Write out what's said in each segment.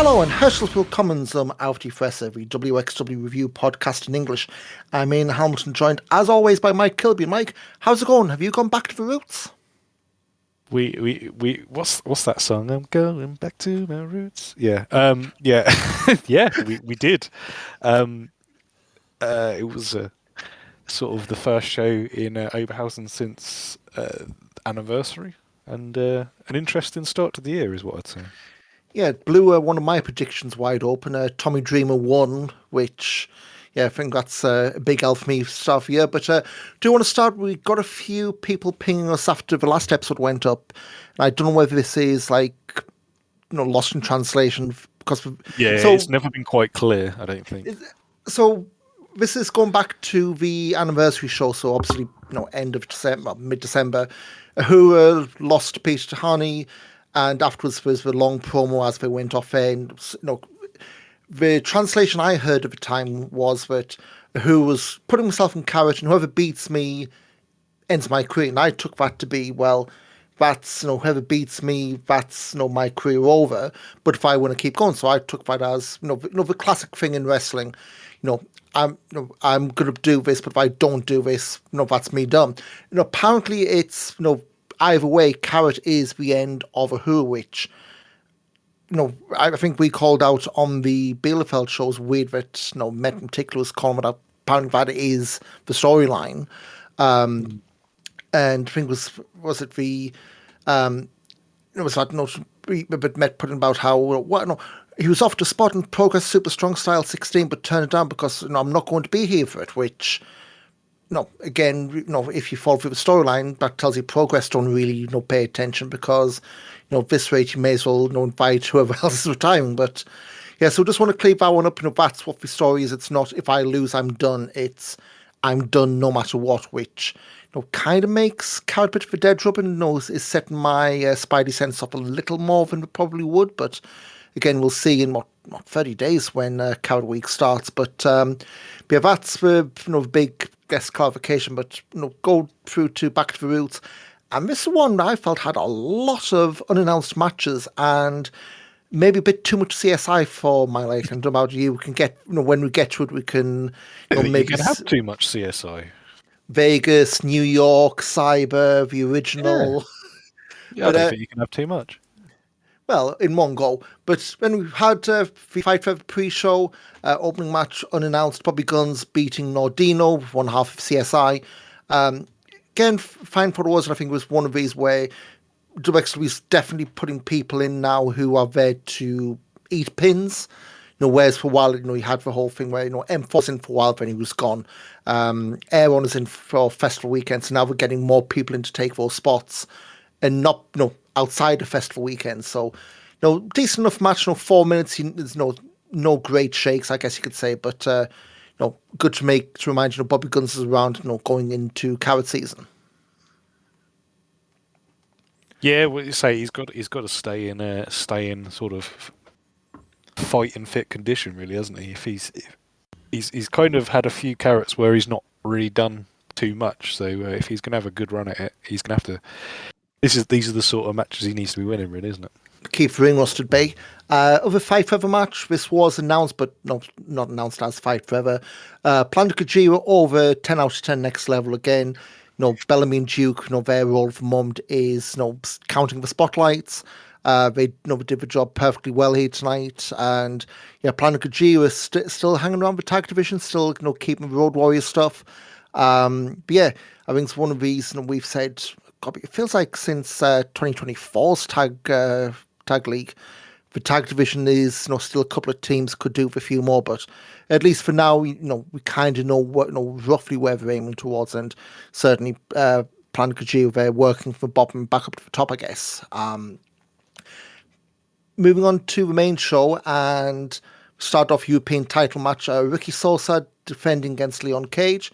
Hello and herzlich willkommen zum Auf die Fresse, the WXW review podcast in English. I'm Ian Hamilton, joined as always by Mike Kilby. Mike, how's it going? Have you gone back to the roots? What's that song? I'm going back to my roots. Yeah. Yeah. Yeah, we did. Um it was sort of the first show in Oberhausen since anniversary, and an interesting start to the year is what I'd say. Yeah, it blew one of my predictions wide open. Tommy Dreamer won, which, yeah, I think that's a big L for me start of the year. But do you want to start? We got a few people pinging us after the last episode went up. And I don't know whether this is like, lost in translation because Yeah, so it's never been quite clear, I don't think. so this is going back to the anniversary show. So obviously, end of December, mid-December, who lost to Peter Tihanyi, and afterwards there was the long promo as they went off air. And, the translation I heard at the time was that who was putting himself in Carat, and whoever beats me ends my career. And I took that to be, well, that's, whoever beats me, that's, my career over. But if I want to keep going, so I took that as, the classic thing in wrestling. I'm going to do this, but if I don't do this, that's me done. Apparently it's, either way, Carat is the end of a Who, which, I think we called out on the Bielefeld shows weird that, Met in particular was calling it out. Apparently that is the storyline. Mm. And I think was it the it was that note a bit Met putting about how he was offered a spot in Progress Super Strong Style 16 but turned it down because I'm not going to be here for it, which again, if you follow through the storyline, that tells you Progress don't really pay attention because at this rate you may as well invite whoever else is retiring. But yeah, so just want to clear that one up. That's what the story is. It's not if I lose I'm done. It's I'm done no matter what, which kind of makes Carat a bit of a dead rubber. Is setting my spidey sense up a little more than it probably would. But again, we'll see in what 30 days when Carat Week starts. But yeah, that's the big guest clarification. But go through to Back to the Roots, and this one I felt had a lot of unannounced matches and maybe a bit too much CSI for my liking. I don't know about you. We can get when we get to it, we can You maybe can have too much CSI. Vegas, New York, Cyber, the Yeah. original. Yeah, I But don't think you can have too much. well, in one go. But when we had the Fight Forever pre-show opening match unannounced, Bobby Guns beating Nordino, one half of CSI. Again, fine for what it was. And I think it was one of these where WXW is definitely putting people in now who are there to eat pins. Whereas for a while, he had the whole thing where, M was in for a while, then he was gone. Aaron is in for festival weekends, so now we're getting more people in to take those spots and not, outside the festival weekend. So, decent enough match, 4 minutes, there's no great shakes, I guess you could say, but, good to remind you, Bobby Guns is around, going into Carat season. Yeah, well, you say he's got to stay in sort of fighting fit condition, really, hasn't he? If he's kind of had a few Carats where he's not really done too much. So if he's going to have a good run at it, he's going to have to. These are the sort of matches he needs to be winning, really, isn't it? Keep the ring rusted bay. Other Fight Forever match. This was announced, but not announced as Fight Forever. Planta Kojiro over 10 out of 10 next level again. Bellamy and Duke, their role for the moment is, counting the spotlights. They did the job perfectly well here tonight. And yeah, Planta Kojiro is still hanging around the tag division, still, keeping the Road Warrior stuff. But yeah, I think it's one of these, we've said, God, it feels like since 2024's tag league, the tag division is still a couple of teams could do with a few more, but at least for now, we kind of know what roughly where they're aiming towards, and certainly Planta Kojiro, they're working from the bottom back up to the top, I guess. Moving on to the main show and start off European title match. Ricky Sosa defending against Leon Cage.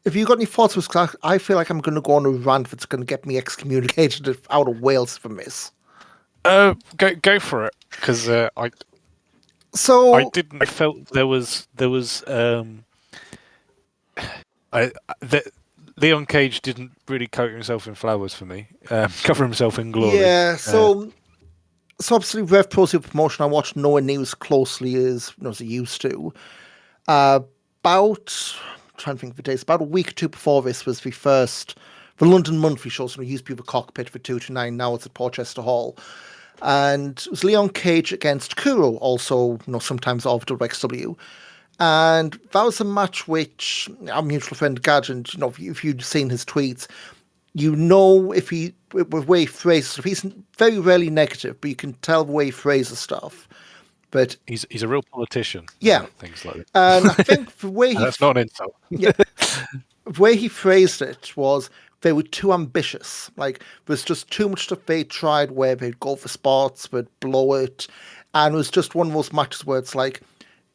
Have you got any thoughts? Because I feel like I'm going to go on a rant that's going to get me excommunicated out of Wales from this. Go for it, because I felt there was Leon Cage didn't really coat himself in flowers for me. Cover himself in glory. Yeah, so So obviously, Rev Pro Super Promotion, I watched nowhere near as closely as I used to. About I'm trying to think of the days. About a week or two before this was the London Monthly show. So it used to be the Cockpit for 229. Now it's at Porchester Hall, and it was Leon Cage against Kuro, also sometimes of WXW. And that was a match which our mutual friend Gadget, if you'd seen his tweets, if he, with the way he phrases stuff, he's very rarely negative, but you can tell the way he phrases stuff. But He's a real politician. yeah, About things like that. and I think the way That's not an insult. yeah, the way he phrased it was they were too ambitious. Like there's just too much stuff they tried where they'd go for spots, but blow it, and it was just one of those matches where it's like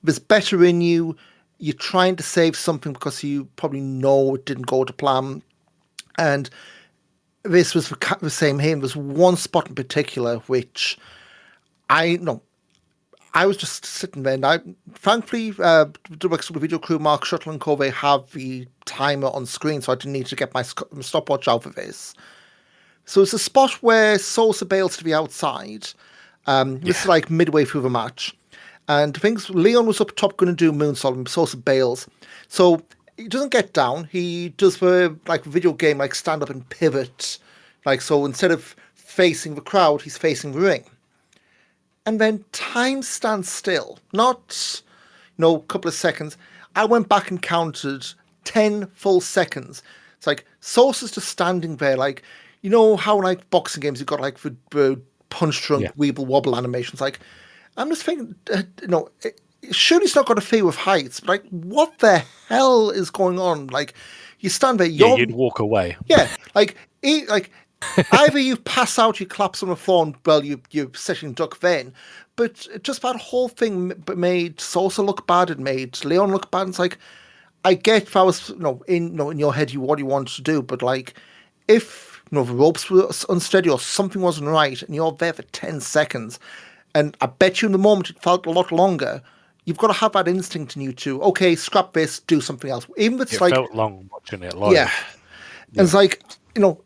there's better in you. You're trying to save something because you probably know it didn't go to plan, and this was the same here. There's one spot in particular which I know. I was just sitting there, and thankfully, the WXW video crew, Mark Shuttle and Covey, have the timer on screen, so I didn't need to get my stopwatch out for this. So it's a spot where Sosa bails to the outside. This is like midway through the match. And things, Leon was up top going to do moonsault, and Sosa bails. So he doesn't get down. He does the video game, stand up and pivot. So instead of facing the crowd, he's facing the ring. And then time stands still. Not, a couple of seconds. I went back and counted 10 full seconds. It's like Sosa's just standing there, how boxing games you've got the punch drunk weeble wobble animations. I'm just thinking, surely he's not got a fear of heights. But what the hell is going on? You stand there, you'd walk away. Yeah, either you pass out, you collapse on the floor, and you sitting duck then. But just that whole thing made Sosa look bad. It made Leon look bad. It's I get if I was in your head what you wanted to do, but if the ropes were unsteady or something wasn't right, and you're there for 10 seconds, and I bet you in the moment it felt a lot longer. You've got to have that instinct in you to scrap this, do something else. Even if it's it felt long watching it live. Yeah. And it's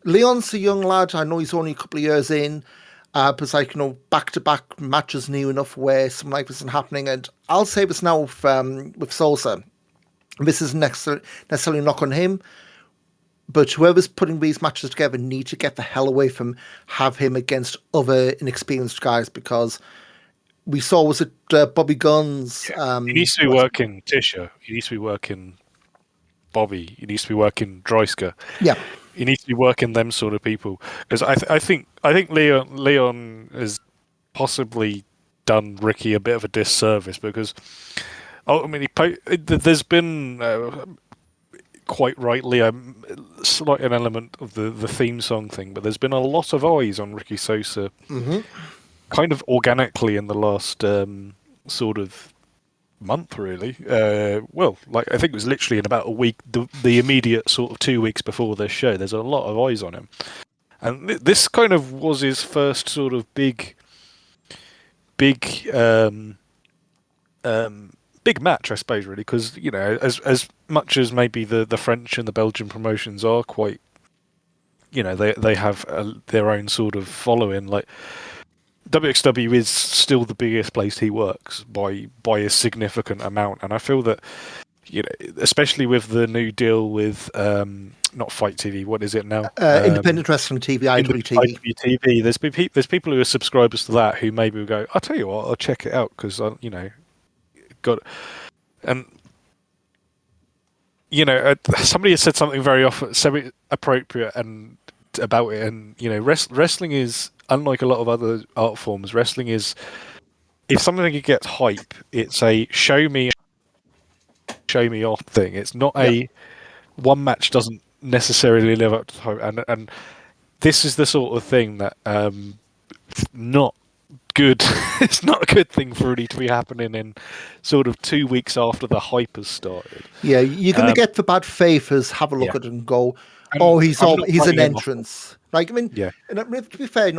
Leon's a young lad. I know he's only a couple of years in, but it's back-to-back matches new enough where something like this isn't happening. And I'll say this now with Sosa. This isn't necessarily a knock on him, but whoever's putting these matches together need to get the hell away from have him against other inexperienced guys, because we saw, was it Bobby Guns? Yeah. He needs to be working Tisha. He needs to be working Bobby. He needs to be working Dreisker. Yeah. He needs to be working them sort of people, because I think Leon has possibly done Ricky a bit of a disservice, because ultimately there's been quite rightly slight an element of the theme song thing, but there's been a lot of eyes on Ricky Sosa, kind of organically in the last sort of month, really. I think it was literally in about a week, the immediate sort of 2 weeks before this show, there's a lot of eyes on him, and this kind of was his first sort of big match, I suppose, really, because as much as maybe the French and the Belgian promotions are quite, they have their own sort of following, WXW is still the biggest place he works by a significant amount, and I feel that especially with the new deal with not Fight TV, what is it now? Independent Wrestling TV, IWTV. IWTV. There's people who are subscribers to that who maybe will go, I'll tell you what, I'll check it out because got, and somebody has said something very often, semi appropriate and about it, and wrestling is unlike a lot of other art forms. Wrestling is, if something gets hype, it's a show me off thing. It's not a one match doesn't necessarily live up to hype, and this is the sort of thing that not good. It's not a good thing for it to be happening in sort of 2 weeks after the hype has started. Yeah, you're going to get the bad faithers have a look at it and go, "Oh, he's an entrance." And to be fair,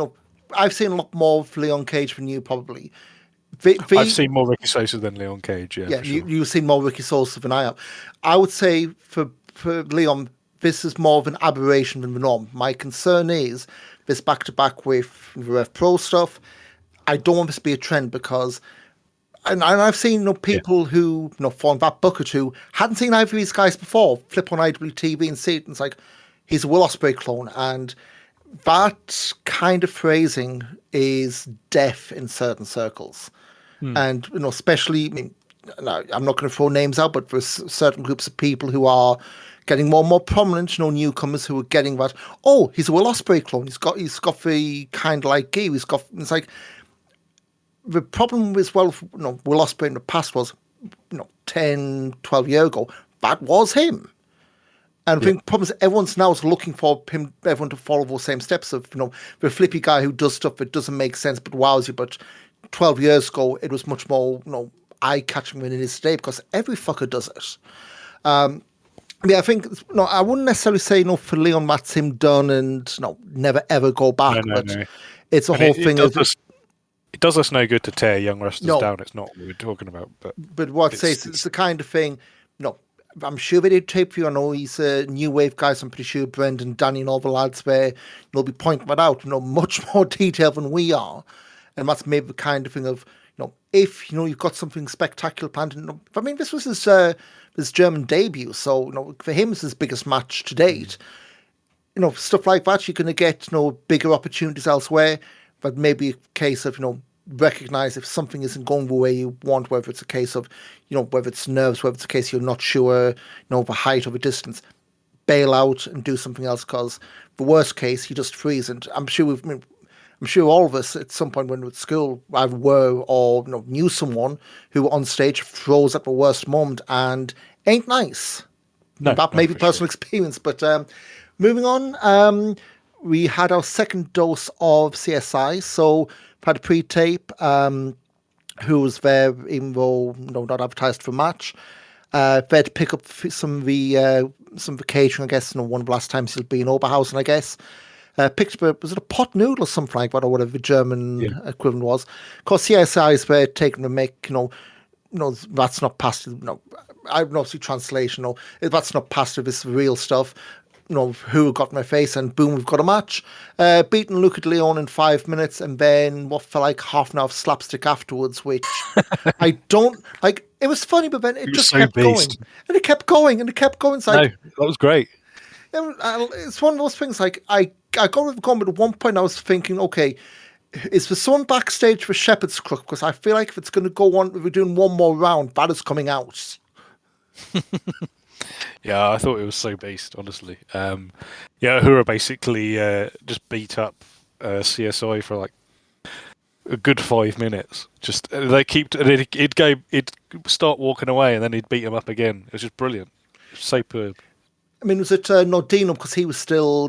I've seen a lot more of Leon Cage than you probably. I've seen more Ricky Sosa than Leon Cage. Yeah, sure. You've seen more Ricky Sosa than I have. I would say for Leon, this is more of an aberration than the norm. My concern is this back-to-back with the Rev Pro stuff. I don't want this to be a trend because, and I've seen people who fall in that bucket who hadn't seen either of these guys before flip on IWTV and see it, and it's like he's a Will Ospreay clone, and that kind of phrasing is deaf in certain circles, and especially. I mean, I'm not going to throw names out, but there's certain groups of people who are getting more and more prominent, newcomers who are getting that. Oh, he's a Will Ospreay clone. He's got the kind of like gear. It's like the problem as well. Will Ospreay in the past was, 10, 12 years ago, that was him. And I think the problem is everyone's now is looking for everyone to follow those same steps of, the flippy guy who does stuff that doesn't make sense but wows you. But 12 years ago, it was much more, eye-catching than it is today because every fucker does it. I think I wouldn't necessarily say for Leon that's him done and never ever go back. No. It's a whole thing of it does us no good to tear young wrestlers down. It's not what we're talking about. But what I'd say it's the kind of thing. I'm sure they did tape for you. I know he's a new wave guy, so I'm pretty sure Brendan, Danny, and all the lads there will be pointing that out. Much more detail than we are, and that's maybe the kind of thing of. If you've got something spectacular planned, I mean, this was his German debut, so for him it's his biggest match to date. Stuff like that, you're going to get bigger opportunities elsewhere, but maybe a case of recognize if something isn't going the way you want, whether it's a case of whether it's nerves, whether it's a case you're not sure, the height or the distance, bail out and do something else. Because the worst case, you just freeze. And I'm sure all of us at some point when we were at school either were or knew someone who on stage froze at the worst moment and ain't nice. No, that may be personal experience. But moving on, we had our second dose of CSI. So we had a pre-tape who was there, even though not advertised for a match. They had to pick up some vacation, I guess. One of the last times he'll be in Oberhausen, I guess. Picked up, was it a pot noodle or something like that, or whatever the German equivalent was? Of course, CSIs were taken to make, that's not past, I don't know, see translation, that's not past this is real stuff. Who got in my face, and boom, we've got a match. Beaten Luca de Leon in 5 minutes, and then what felt like half an hour of slapstick afterwards, which I don't like. It was funny, but then it just kept going, and it kept going, and it kept going. It's like, no, that was great. It's one of those things. Like I got with going, but at one point I was thinking, okay, is there someone backstage for Shepherd's Crook? Because I feel like if it's going to go on, if we're doing one more round, that is coming out. Yeah, I thought it was so based, honestly. Uhura basically just beat up CSI for like a good 5 minutes. Just it'd start walking away, and then he'd beat him up again. It was just brilliant, superb. I mean, was it Nordino, because he was still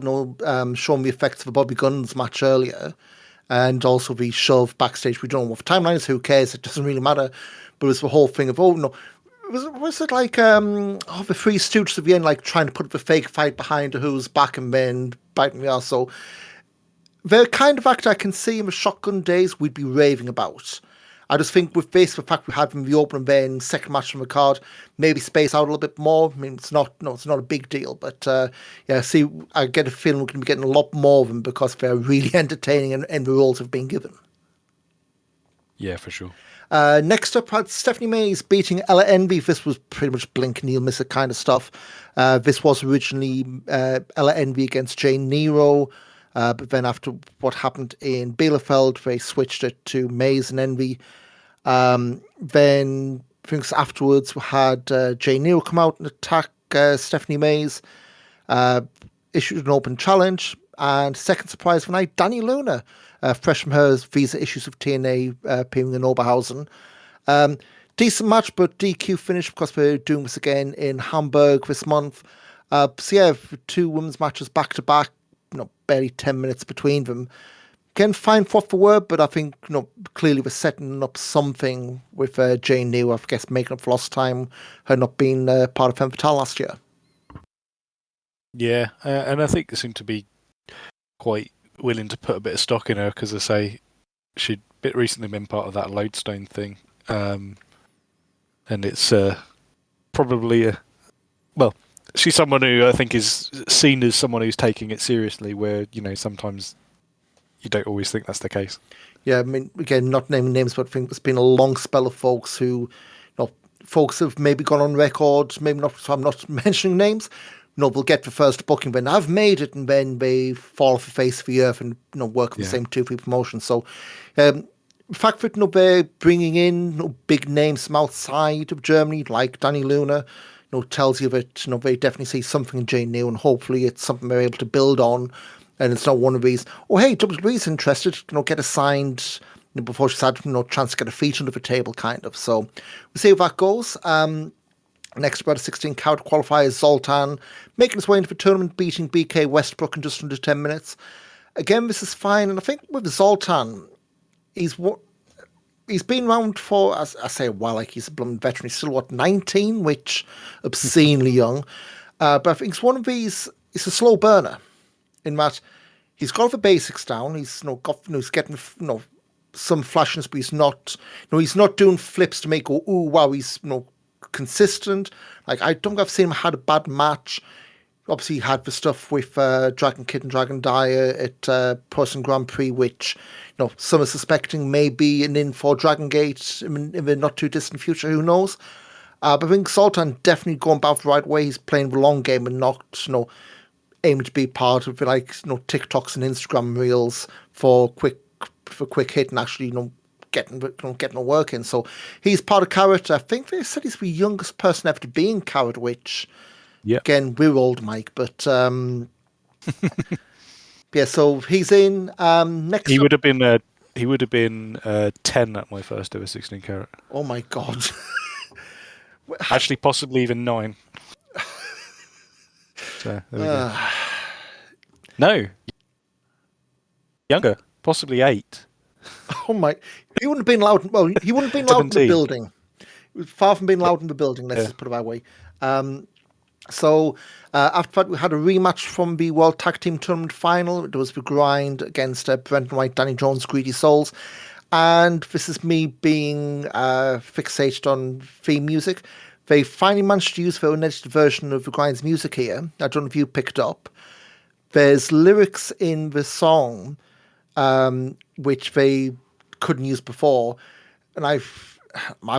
showing the effects of the Bobby Guns match earlier, and also the shove backstage. We don't know what the timeline is. Who cares? It doesn't really matter. But it was the whole thing of was it like the Three Stooges at the end, like trying to put the fake fight behind who's back and then biting the arse. So the kind of act I can see in the Shotgun days we'd be raving about. I just think with this, the fact we had in the opening then second match from the card, maybe space out a little bit more. I mean, it's not a big deal, but I get a feeling we're going to be getting a lot more of them because they're really entertaining and the roles have been given. Yeah, for sure. Next up, had Stephanie Mays beating Ella Envy. This was pretty much blink and you'll miss it kind of stuff. This was originally Ella Envy against Jane Nero, but then after what happened in Bielefeld, they switched it to Mays and Envy. Then things afterwards, we had Jane Nero come out and attack Stephanie Mays, issued an open challenge, and second surprise of the night, Dani Luna, fresh from her visa issues of TNA appearing in Oberhausen. Decent match, but DQ finish because we're doing this again in Hamburg this month. Two women's matches back to back, barely 10 minutes between them. Again, fine for the word, but I think clearly we're setting up something with Jane New, I guess, making up for lost time, her not being part of Femme Fatale last year. Yeah, and I think they seem to be quite willing to put a bit of stock in her because, I say, she'd recently been part of that Lodestone thing, and it's probably she's someone who I think is seen as someone who's taking it seriously, where sometimes you don't always think that's the case. Yeah, I mean, again, not naming names, but I think there's been a long spell of folks who, folks have maybe gone on record, maybe not, so I'm not mentioning names, they'll get the first booking when I've made it, and then they fall off the face of the earth and, work for the same 2-3 promotions. So, the fact that, they're bringing in big names from outside of Germany, like Danny Luna, tells you that, they definitely see something in Jane New, and hopefully it's something they're able to build on. And it's not one of these, oh, hey, WWE's interested, get a signed, before she's had, chance to get a feet under the table, kind of. So we'll see how that goes. Next, about a 16 carat qualifier, Zoltan, making his way into the tournament, beating BK Westbrook in just under 10 minutes. Again, this is fine. And I think with Zoltan, he's been around for, as I say, a while, like he's a Blum veteran. He's still, 19, which obscenely young. But I think it's one of these, it's a slow burner. In that he's got the basics down, he's he's getting some flashes, but he's not doing flips to make go ooh wow. He's consistent. Like I don't think I've seen him had a bad match. Obviously, he had the stuff with Dragon Kid and Dragon Dyer at Person Grand Prix, which some are suspecting may be an in for Dragon Gate in the not too distant future. Who knows? But I think Sultan definitely going about the right way. He's playing the long game and not aiming to be part of TikToks and Instagram reels for quick hit and actually getting a work in. So he's part of Carat. I think they said he's the youngest person ever to be in Carat, which again we're old, Mike, but yeah. So he's in. Next, he would have been 10 at my first ever 16 carat. Oh my god! Actually, possibly even 9. So there we go. No, younger, possibly 8. Oh my! He wouldn't have been allowed. Well, he wouldn't have been allowed in the building. He was far from being allowed in the building. Let's just put it that way. So after that, we had a rematch from the World Tag Team Tournament final. It was the grind against Brendan White, Danny Jones, Greedy Souls, and this is me being fixated on theme music. They finally managed to use their unedited version of the grind's music here. I don't know if you picked up. There's lyrics in the song which they couldn't use before, and I've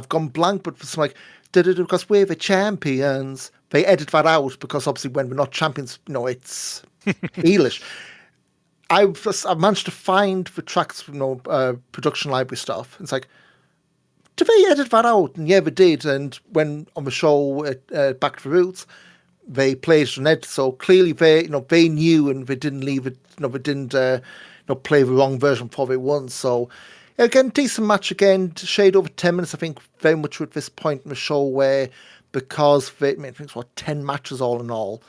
gone blank. But it's like, did it because we're the champions? They edit that out because obviously when we're not champions, it's heelish. I managed to find the tracks, production library stuff. It's like, did they edit that out? And yeah, they did. And when on the show Back to the Roots, they played it on edit. So clearly they knew, and they didn't leave it. They didn't play the wrong version before they won. So again, decent match again. Shade over 10 minutes. I think very much at this point in the show where, because I think it's 10 matches all in all.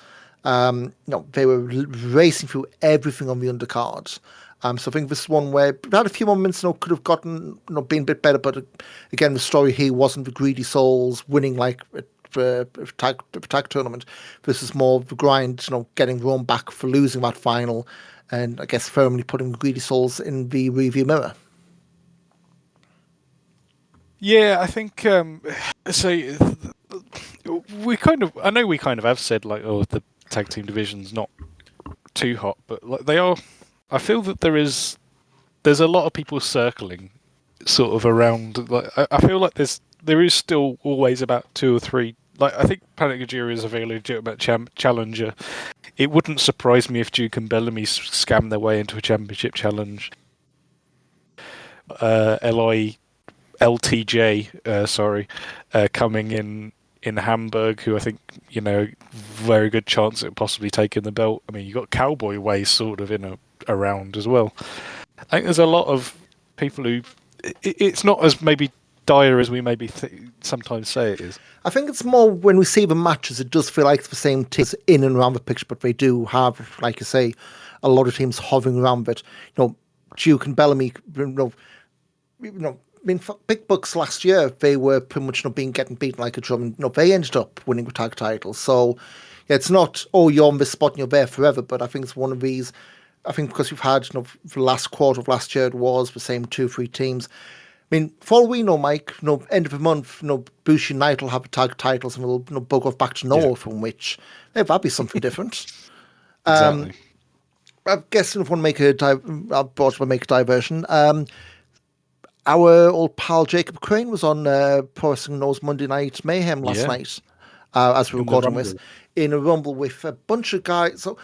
They were racing through everything on the undercard. So I think this is one where we had a few moments, could have gotten, been a bit better. But again, the story here wasn't the Greedy Souls winning like the tag tournament. This is more of the grind, getting Rome back for losing that final, and I guess firmly putting the Greedy Souls in the rearview mirror. Yeah, I think so. I know we kind of have said like, oh, the tag team division's not too hot, but like they are. I feel that there's a lot of people circling sort of around. Like I feel like there is still always about 2 or 3. Like I think Panic Gajira is a very legitimate challenger. It wouldn't surprise me if Duke and Bellamy scam their way into a championship challenge. LTJ, coming in Hamburg, who I think very good chance at possibly taking the belt. I mean, you got Cowboy Way sort of around as well. I think there's a lot of people who it's not as maybe dire as we maybe sometimes say it is. I think it's more when we see the matches, it does feel like it's the same teams in and around the picture, but they do have, like you say, a lot of teams hovering around it. Duke and Bellamy, I mean, for Big Bucks last year, they were pretty much getting beaten like a drum. And, they ended up winning the tag titles. So yeah, it's not, oh, you're on this spot and you're there forever. But I think it's one of these. I think because we've had, the last quarter of last year, it was the same 2-3 teams. I mean, for all we know, Mike, end of the month, Bushi and Knight will have the tag titles and we'll bug off back to Noah, from which that'd be something different. Exactly. I guess if I want to make I brought up and make a diversion. Our old pal Jacob Crane was on Pro Wrestling Knows Monday Night Mayhem last Yeah, night, as we were in the recording this, Rumble. in a rumble with a bunch of guys. So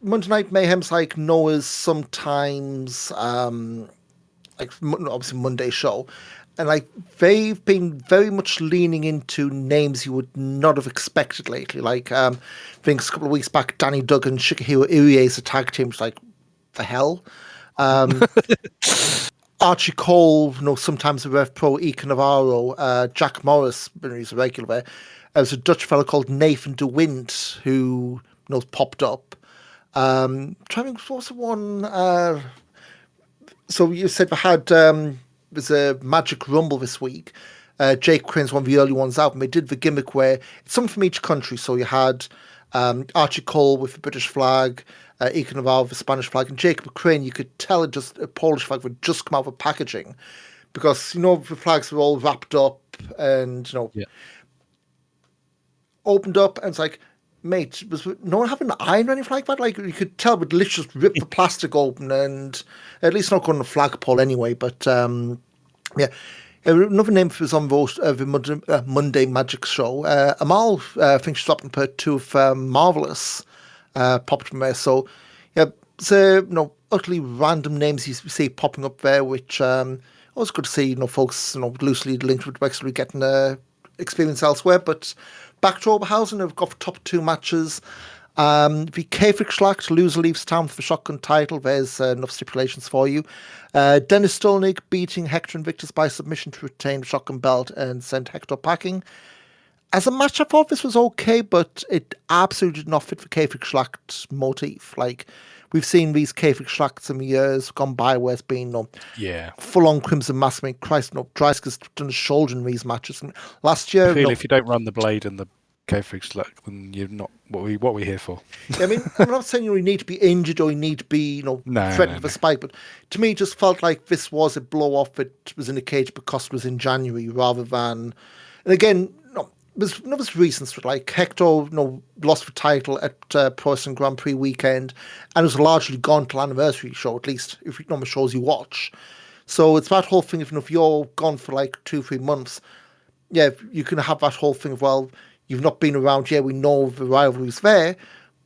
Monday Night Mayhem's like Noah's sometimes, like obviously Monday show, and like they've been very much leaning into names you would not have expected lately. Like I think a couple of weeks back, Danny Duggan, Shikahiro Urie's a tag team. It's like the hell. Archie Cole, sometimes the Rev Pro, Ike Navarro, Jack Morris, when he's a regular there. There's a Dutch fellow called Nathan de Wint who popped up. Trying to think, what was the one? So you said we had there's a Magic Rumble this week. Jake Crane's one of the early ones out, and they did the gimmick where it's someone from each country. So you had Archie Cole with the British flag, Ike Navarro with the Spanish flag, and Jacob Crane. You could tell it just a Polish flag would just come out of packaging because the flags were all wrapped up and Yeah. opened up, and it's like, mate, was no one having an iron or anything like that? Like you could tell, would literally just rip the plastic open, and at least not going to flagpole anyway. But yeah, another name was on the Monday Magic show. Amal, I think she's up in part 2 of Marvelous, popped from there. So yeah, so utterly random names you see popping up there, which always good to see. Folks loosely linked with Wexley getting experience elsewhere, but. Back to Oberhausen, have got the top 2 matches. The Kefik Schlacht, loser leaves town for the shotgun title. There's enough stipulations for you. Dennis Stolnig beating Hector Invictus by submission to retain the shotgun belt and send Hector packing. As a match, I thought this was okay, but it absolutely did not fit the Kefik Schlacht motif. Like, we've seen these Kefik Schlachts in the years gone by where it's been full-on Crimson Mask. I mean, Christ, Dreiska's done a shoulder in these matches. Last year... I feel if you don't run the blade and the K-Fix, then you're not what we're here for. I mean, I'm not saying you need to be injured or you need to be, threatened with a spike, but to me, it just felt like this was a blow-off that was in the cage because it was in January rather than... And again, there's reasons for it. Like Hector, lost the title at Pro Wrestling Grand Prix weekend, and it was largely gone till anniversary show, at least if you know the shows you watch. So it's that whole thing. If you're gone for like 2-3 months, yeah, you can have that whole thing of, well, you've not been around. Yeah, we know the rivalry's there,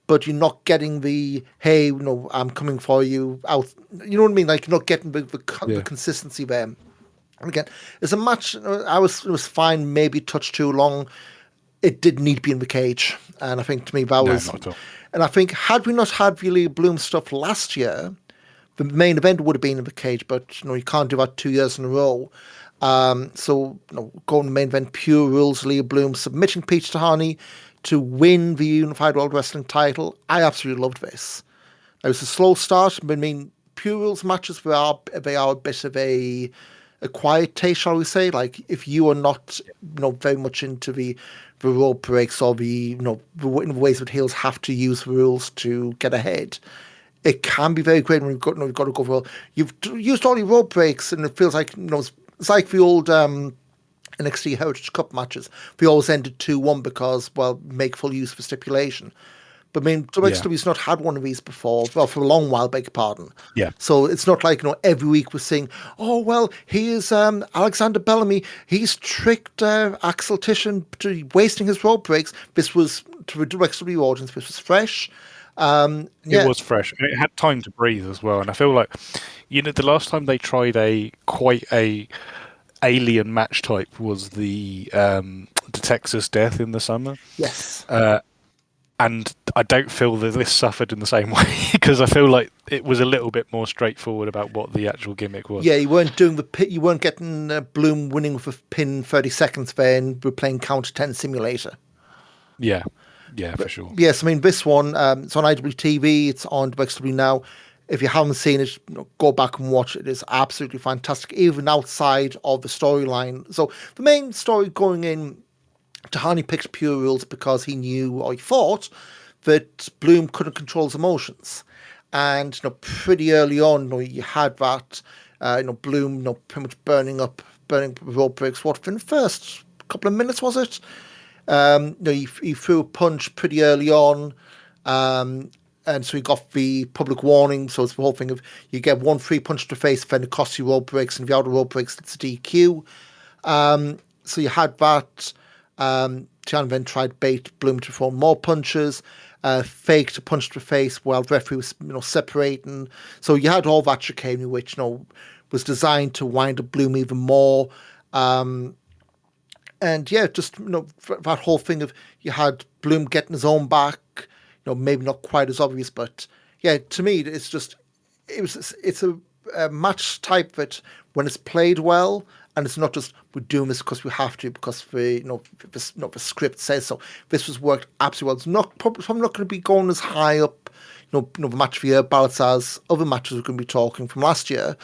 but you're not getting the hey, I'm coming for you out. You know what I mean? Like you're not getting the consistency there. And again, as a match, it was fine, maybe a touch too long. It did need to be in the cage. And I think to me that was... Not at all. And I think had we not had Elijah Blum stuff last year, the main event would have been in the cage, but you can't do that 2 years in a row. So going to the main event, pure rules, Elijah Blum submitting Peter Tihanyi to win the Unified World Wrestling title. I absolutely loved this. It was a slow start. I mean, pure rules matches they are a bit of a quiet taste, shall we say? Like if you are not, very much into the rope breaks or the ways that heels have to use the rules to get ahead, it can be very great when you've got to go for. You've used all your rope breaks, and it feels like it's like the old NXT Heritage Cup matches. We always ended 2-1 because make full use of stipulation. But I mean, WXW's not had one of these before. Well, for a long while, beg your pardon. Yeah. So it's not like, every week we're saying, oh, well, here's Alexander Bellamy. He's tricked Axel Tishin to wasting his rope breaks. This was, to the WXW audience, this was fresh. It was fresh. And it had time to breathe as well. And I feel like, the last time they tried quite a alien match type was the Texas Death in the summer. Yes. And I don't feel that this suffered in the same way because I feel like it was a little bit more straightforward about what the actual gimmick was. Yeah, you weren't doing you weren't getting Bloom winning with a pin 30 seconds there, and we're playing Counter 10 Simulator. Yeah, for sure. Yes, I mean, this one, it's on IWTV, it's on WXW now. If you haven't seen it, go back and watch it. It is absolutely fantastic, even outside of the storyline. So the main story going in, Tihanyi picked pure rules because he knew, or he thought, that Bloom couldn't control his emotions. And, pretty early on, you had that, Bloom, pretty much burning rope breaks. What, in the first couple of minutes, was it? He threw a punch pretty early on. and so you got the public warning. So it's the whole thing of you get one free punch to the face, then it costs you rope breaks, and if you're out of rope breaks, it's a DQ. So you had that. Tihanyi then tried bait Blum to throw more punches, faked a punch to the face while the referee was separating. So you had all that chicanery, which was designed to wind up Blum even more. And yeah, just that whole thing of you had Blum getting his own back, maybe not quite as obvious, but yeah, to me it's a match type that when it's played well, and it's not just we're doing this because we have to, because the script says so. This was worked absolutely well. It's not probably not going to be going as high up, the match of the year ballots as other matches we're going to be talking from last year,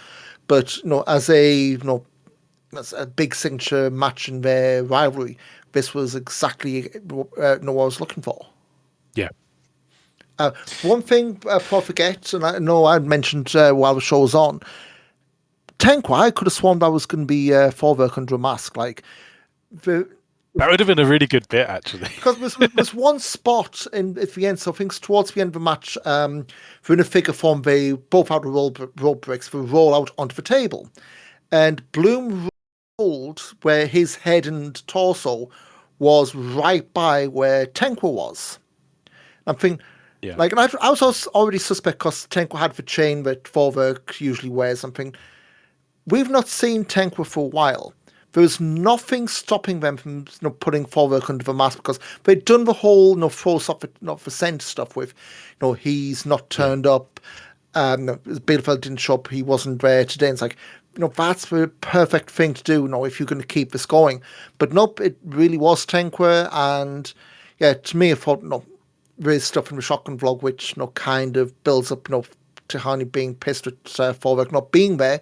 but as a that's a big signature match in their rivalry. This was exactly what I was looking for. Yeah. One thing before I forget, and I know I mentioned while the show was on, Tenqua, I could have sworn that was going to be Forwerk under a mask. That would have been a really good bit, actually. Because there's one spot at the end, so I think it's towards the end of the match, they're in a figure form, they both out of rope breaks, they roll out onto the table. And Blum where his head and torso was right by where Tenqua was. I'm thinking, and I was already suspect because Tenqua had the chain that Forwerk usually wears. I'm thinking, we've not seen Tenqua for a while. There's nothing stopping them from putting Forwerk under the mask, because they'd done the whole force off the scent stuff with, he's not turned up. Bielefeld didn't show up. He wasn't there today. And it's like, that's the perfect thing to do, if you're going to keep this going. But nope, it really was Tenqua. And yeah, to me, I thought, there is stuff in the Shotgun vlog which, kind of builds up, Tihanyi being pissed at Forwerk not being there.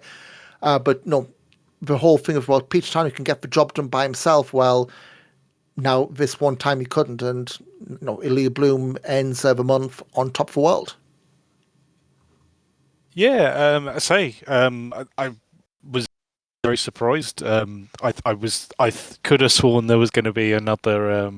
But the whole thing of, well, Peter Tihanyi can get the job done by himself. Well, now this one time he couldn't. And, Elijah Blum ends the month on top of the world. Yeah, I was very surprised. I could have sworn there was going to be another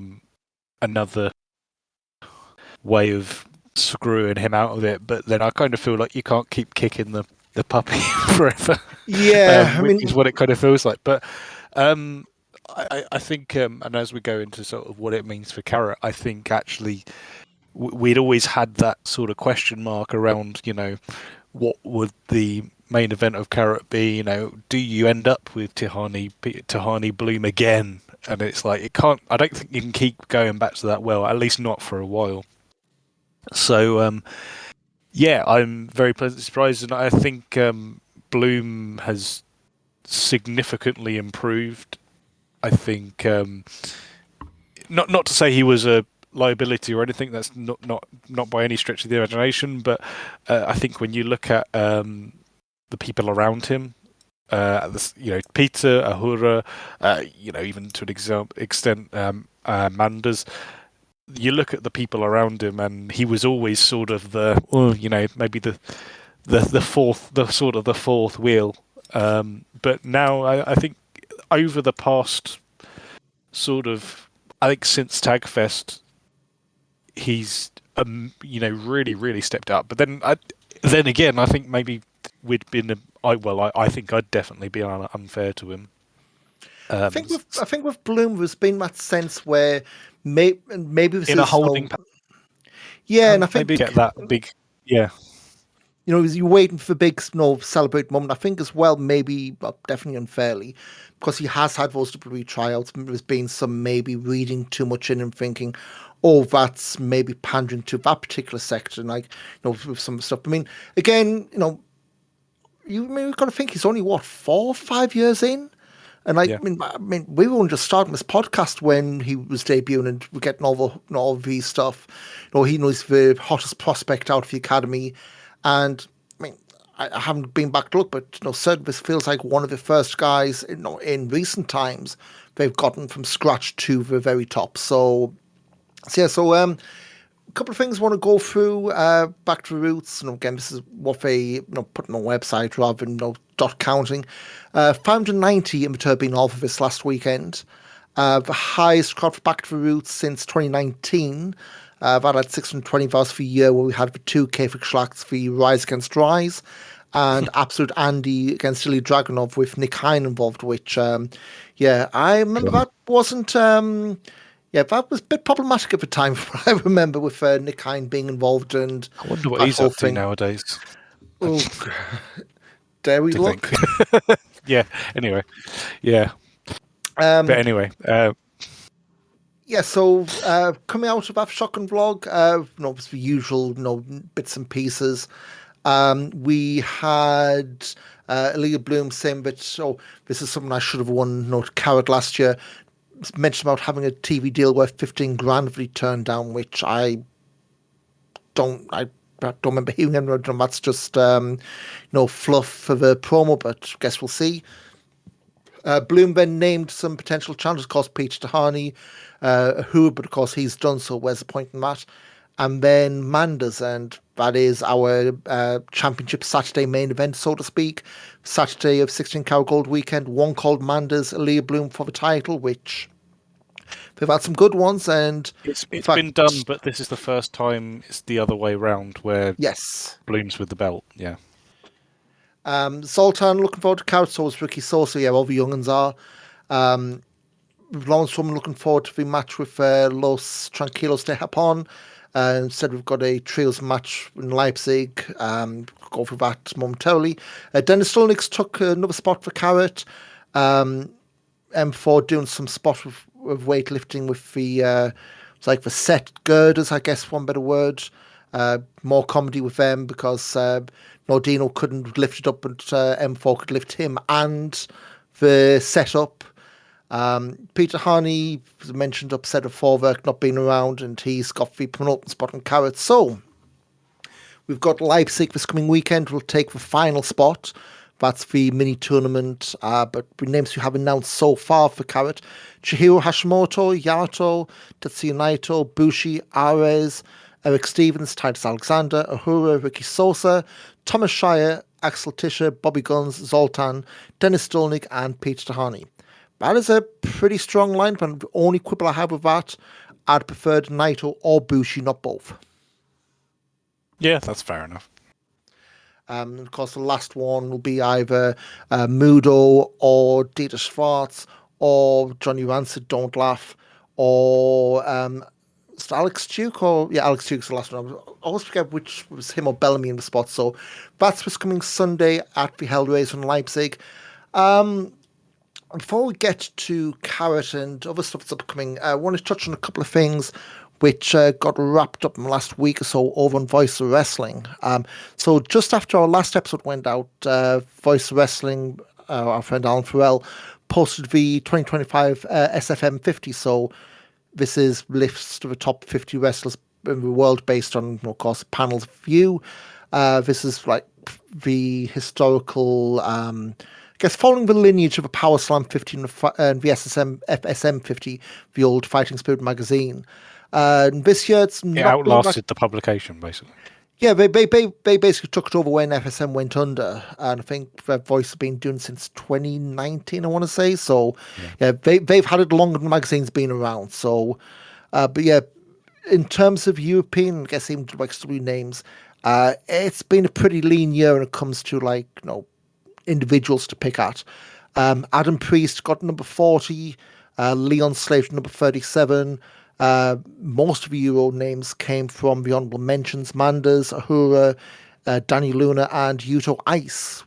way of screwing him out of it, but then I kind of feel like you can't keep kicking the puppy forever. Yeah, which is what it kind of feels like. But I think, and as we go into sort of what it means for Carat, I think actually we'd always had that sort of question mark around, what would the main event of Carat be? Do you end up with Tihanyi Blum again? And it's like, it can't. I don't think you can keep going back to that well, at least not for a while. So yeah, I'm very pleasantly surprised, and I think Blum has significantly improved. I think not to say he was a liability or anything. That's not by any stretch of the imagination. But I think when you look at the people around him, Peter, Ahura, even to an extent, Manders. You look at the people around him, and he was always sort of maybe the fourth wheel. But now I think over the past I think since Tagfest, he's really, really stepped up. But then again, I think maybe we'd been I think I'd definitely be unfair to him. I think with Blum, there's been that sense where maybe this in a holding. Yeah, and I think maybe get that big. Yeah. You're waiting for the big celebrate moment. I think as well, maybe, well, definitely unfairly, because he has had those WWE tryouts. There's been some maybe reading too much in and thinking, oh, that's maybe pandering to that particular section, with some stuff. I mean, again, you've got to think he's only 4 or 5 years in. And I mean, we were only just starting this podcast when he was debuting, and we're getting all the stuff. He knows the hottest prospect out of the academy, and I mean, I haven't been back to look, but certainly this feels like one of the first guys in recent times they've gotten from scratch to the very top. So yeah, a couple of things I want to go through. Back to the roots, and again, this is what they put on a website rather than dot counting. 590 in the Turbine Hall for this last weekend. The highest crowd for Back to the Roots since 2019. I've had 620 vows for a year where we had the 2K for Schlachts for Rise Against Rise and Absolute Andy against Ilya Dragunov with Nick Hine involved, which, I remember that wasn't, that was a bit problematic at the time, I remember, with Nick Hine being involved and I wonder what that he's whole up to thing. nowadays. Oh, dare we To look? think. Yeah. Anyway. Yeah. But anyway. So coming out of that shotgun vlog, the usual, bits and pieces. We had Elijah Blum saying that, this is something I should have won, Carat last year. Mentioned about having a TV deal worth 15 grand that he turned down, which I don't remember hearing anyone. That's just, fluff for the promo, but guess we'll see. Bloom then named some potential challengers, of course, Peter Tihanyi, who, but of course he's done so. Where's the point in that? And then Manders, and that is our championship Saturday main event, so to speak. Saturday of 16 Carat Gold weekend, one called Manders, Elijah Blum for the title, which they've had some good ones. And It's been done, but this is the first time it's the other way round where yes, Blum's with the belt. Yeah. Zoltan looking forward to Carat, so is Ricky Sosa. Yeah, all the young'uns are. Lawrence Strowman looking forward to the match with Los Tranquilos de Japón. Instead, we've got a trios match in Leipzig. Go for that momentarily. Dennis Stolnick's took another spot for Carat. M4 doing some spot with weightlifting with the it's like the set girders, I guess, one better word. More comedy with them because Nordino couldn't lift it up, but M4 could lift him and the setup. Peter Tihanyi mentioned upset of Forwerk not being around, and he's got the promoting spot on Carat. So we've got Leipzig this coming weekend. We'll take the final spot. That's the mini tournament. But the names we have announced so far for Carat: Chihiro Hashimoto, Yato, Tetsuya Naito, Bushi, Ares, Eric Stevens, Titus Alexander, Uhura, Ricky Sosa, Thomas Shire, Axel Tischer, Bobby Guns, Zoltan, Dennis Stolnick, and Peter Tihanyi. That is a pretty strong lineup, and the only quibble I have with that, I'd preferred Naito or Bushi, not both. Yeah, that's fair enough. Of course, the last one will be either Mudo or Dieter Schwartz or Johnny Rancid, Don't Laugh, or Alex Duke, Alex Duke's the last one. I always forget which was him or Bellamy in the spot. So that's what's coming Sunday at the Hellraiser in Leipzig. Before we get to Carat and other stuff that's upcoming, I want to touch on a couple of things which got wrapped up in the last week or so over on Voice of Wrestling. So just after our last episode went out, Voice of Wrestling, our friend Alan Farrell, posted the 2025 SFM 50. So this is list of the top 50 wrestlers in the world based on, of course, panel's view. This is like the historical... I guess following the lineage of a Power Slam 50 and the FSM 50, the old Fighting Spirit magazine. This year it's not outlasted the publication, basically. Yeah, they basically took it over when FSM went under, and I think their voice has been doing since 2019, I want to say. So, they've had it longer than the magazine's been around. So, but yeah, in terms of European, I guess even to XW names, it's been a pretty lean year when it comes to individuals to pick at. Adam Priest got number 40, Leon Slave number 37. Most of the Euro names came from the honorable mentions: Manders, Ahura, Danny Luna, and Yuto Ice.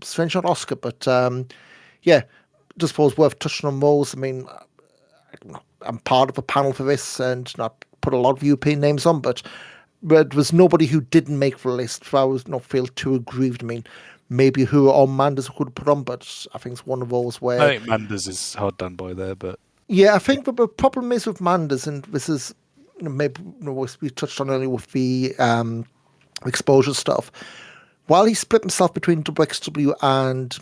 Strange not Oscar, but just suppose worth touching on those. I mean, I'm part of a panel for this, and I put a lot of European names on, but there was nobody who didn't make the list. If I was not feel too aggrieved, I mean, maybe who or Manders could put on, but I think it's one of those where I think Manders is hard done by there, but yeah, I think the problem is with Manders, and this is maybe we touched on earlier with the exposure stuff. While he split himself between WXW and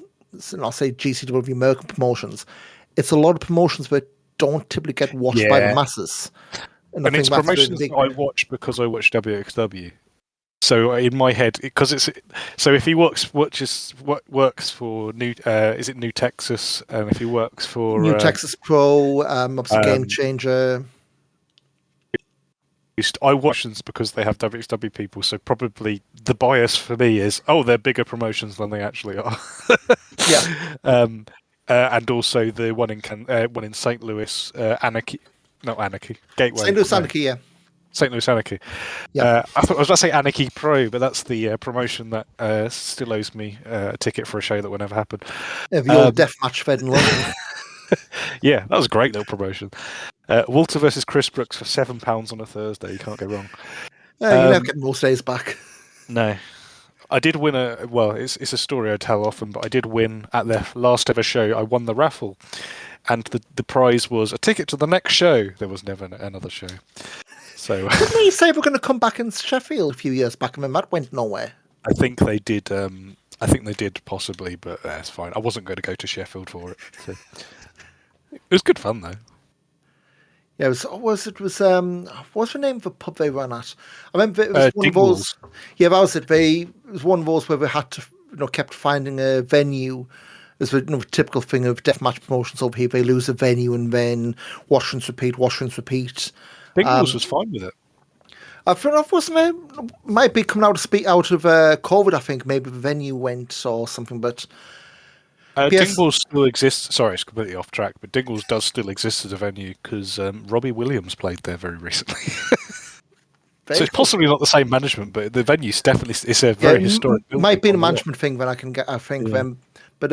I'll say GCW American promotions, it's a lot of promotions that don't typically get watched by the masses. And it's promotions I watch because I watch WXW. So in my head, because it's so if he works for is it New Texas? If he works for New Texas Pro, obviously Game Changer. I watch them because they have WXW people, so probably the bias for me is, they're bigger promotions than they actually are. Yeah. And also the one in St. Louis, Anarchy, not Anarchy, Gateway, St. Louis no, Anarchy, yeah. St. Louis Anarchy. Yeah. I was about to say Anarchy Pro, but that's the promotion that still owes me a ticket for a show that will never happen. The old death match fed in London. Yeah, that was a great little promotion. Walter versus Chris Brooks for £7 on a Thursday. You can't go wrong. You never get most days back. No. I did win it's a story I tell often, but I did win at their last ever show. I won the raffle, and the prize was a ticket to the next show. There was never another show. So didn't they say we're going to come back in Sheffield a few years back, and then that went nowhere? I think they did. I think they did possibly, but it's fine. I wasn't going to go to Sheffield for it. So. It was good fun though. Yeah, what's the name of the pub they ran at? I remember it was one Dingwalls. of those. Yeah, that was it. It was one of those where we had to, kept finding a venue. It's a typical thing of deathmatch promotions over here. They lose a venue and then wash, rinse, repeat, wash, rinse, repeat. Dingwalls was fine with it. I thought wasn't it? Might be coming out of COVID. I think maybe the venue went or something, but. Dingwalls still exists. Sorry, it's completely off track, but Dingwalls does still exist as a venue because Robbie Williams played there very recently. So it's possibly not the same management, but the venue's definitely it's a very historic building. Might be a management thing that I can get. I think them. But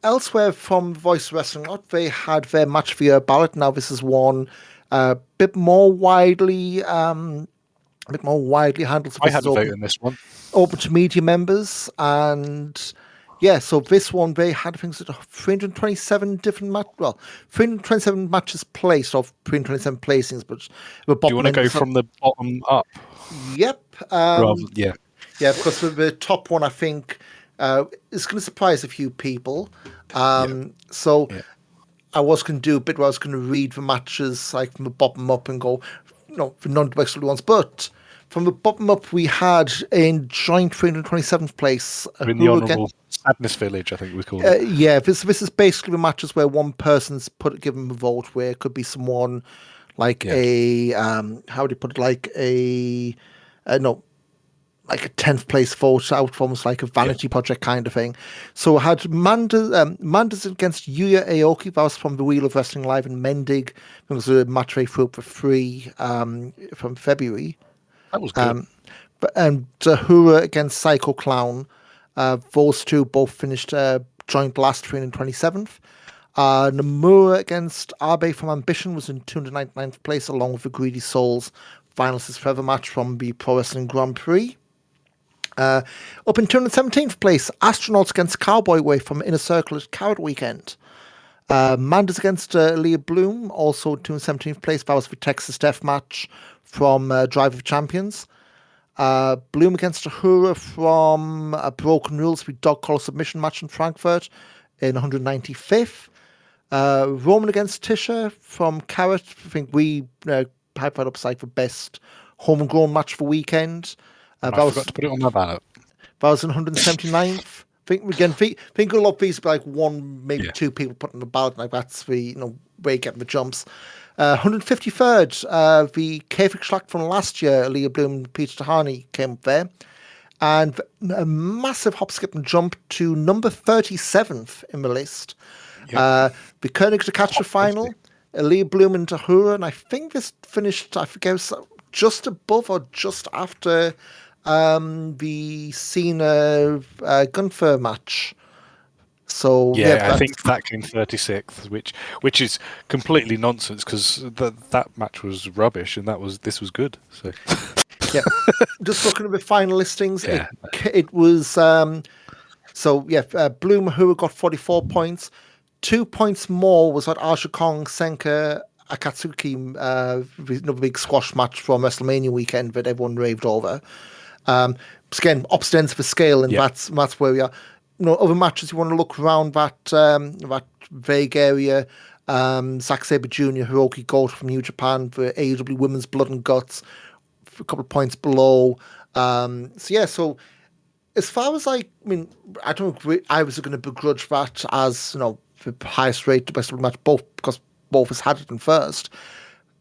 elsewhere from Voice Wrestling, they had their match for your ballot. Now this is one a bit more widely handled. So I had a vote in this one. Open to media members and. Yeah, so this one, they had, I think, 327 different 327 matches placed of 327 placings, but do you want to go from the bottom up? Yep. Yeah, because the top one, I think, is going to surprise a few people. So I was going to do a bit where I was going to read the matches like from the bottom up and go, for non-WXW ones, but. From the bottom up, we had in joint 327th place. In the Honourable Sadness Village, I think we call it. Yeah, this is basically the matches where one person's given a vote, where it could be someone like a how do you put it, like a 10th place vote out, almost like a vanity project kind of thing. So I had Manda's against Yuya Aoki. That was from the Wheel of Wrestling Live in Mendig. It was a match they threw up for free from February. That was good. And Hura against Psycho Clown. Those two both finished joint last 327th. Nomura against Abe from Ambition was in 299th place, along with the Greedy Souls Finalists Forever match from the Pro Wrestling Grand Prix. Up in 217th place, Astronauts against Cowboy Way from Inner Circle at Carat Weekend. Mandas against Elijah Blum, also 217th place. That was the Texas Death match from Drive of Champions. Bloom against Ahura from Broken Rules, the Dog Collar Submission match in Frankfurt in 195th. Roman against Tisha from Carat. I think we hyped that up like the best homegrown match for weekend. I forgot to put it on my ballot. That was in 179th. Think a lot of these like one, maybe two people putting the ballot. Like that's the way you get the jumps. 153rd, the Kefik Schlacht from last year, Elijah Blum and Peter Tihanyi came up there. And a massive hop, skip, and jump to number 37th in the list. Yep. The Koenig to catch the final, Elijah Blum and Tahura, and I think this finished, I forget, just above or just after the Cena Gunther match. So I think that came 36th, which is completely nonsense because that match was rubbish and this was good. So just looking at the final listings, it was Bloom Ahura got 44 points. 2 points more was at Aja Kong Senka Akatsuki, another big squash match from WrestleMania weekend that everyone raved over. Again, upstairs ends of the scale, and that's where we are. Other matches you want to look around that vague area. Zack Sabre Jr., Hiroki Goto from New Japan for AEW Women's Blood and Guts, a couple of points below. So as far as I don't agree. I was going to begrudge that as the highest rated best match, both because both has had it in first.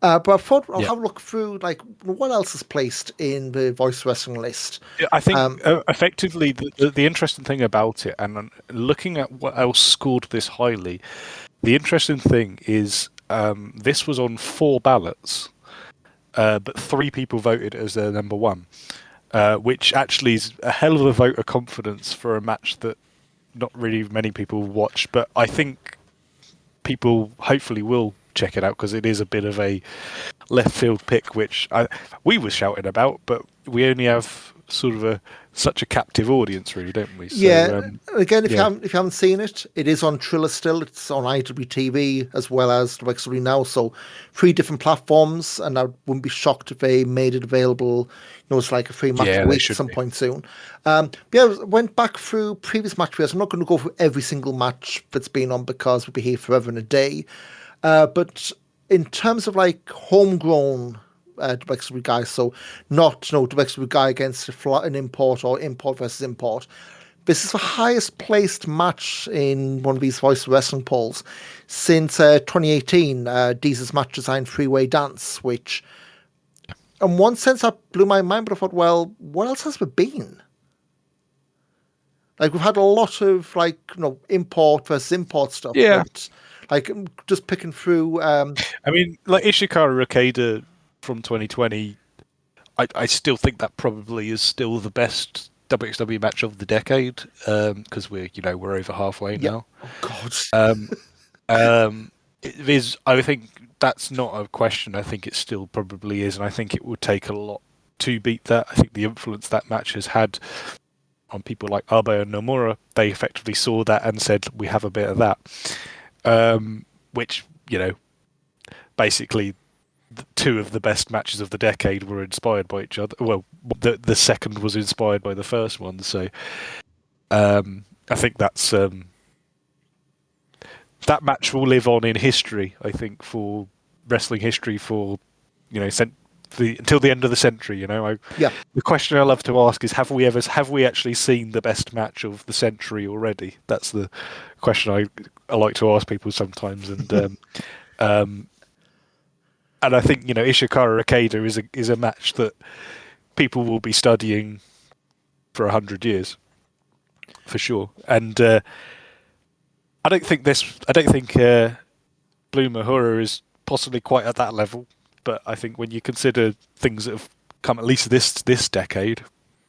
But I thought I'll Yeah. have a look through like what else is placed in the voice wrestling list. Yeah, I think Um, effectively the interesting thing about it, and looking at what else scored this highly, the interesting thing is this was on 4 ballots, but 3 people voted as their number one, which actually is a hell of a vote of confidence for a match that not really many people watch. But I think people hopefully will check it out because it is a bit of a left field pick, which we were shouting about, but we only have sort of such a captive audience, really, don't we? Yeah, So again, yeah, if you haven't seen it, it is on Triller still. It's on IWTV as well as WXW now. So 3 different platforms, and I wouldn't be shocked if they made it available. It's like a free match of yeah, the they week at should some be. point soon. But yeah, I went back through previous match videos. I'm not going to go through every single match that's been on because we'll be here forever and a day. But in terms of like homegrown WXW guys, so not WXW guy against an import or import versus import. This is the highest placed match in one of these voice wrestling polls since 2018, Deez's match design Freeway Dance, which in one sense that blew my mind, but I thought, well, what else has there been? Like we've had a lot of like import versus import stuff, Yeah, but like just picking through. I mean, like Ishikawa Ikeda from 2020, I still think that probably is still the best WXW match of the decade because we're over halfway Yeah. now. Oh God. Um, it is. I think that's not a question. I think it still probably is, and I think it would take a lot to beat that. I think the influence that match has had on people like Abe and Nomura, they effectively saw that and said, "We have a bit of that," which basically 2 of the best matches of the decade were inspired by each other. Well, the second was inspired by the first one, so I think that match will live on in history. I think for wrestling history for until the end of the century. Yeah. The question I love to ask is: Have we actually seen the best match of the century already? That's the question I like to ask people sometimes, um, and I think Ishikawa Ikeda is a match that people will be studying for 100 years for sure. And I don't think Blue Mahura is possibly quite at that level. But I think when you consider things that have come at least this decade,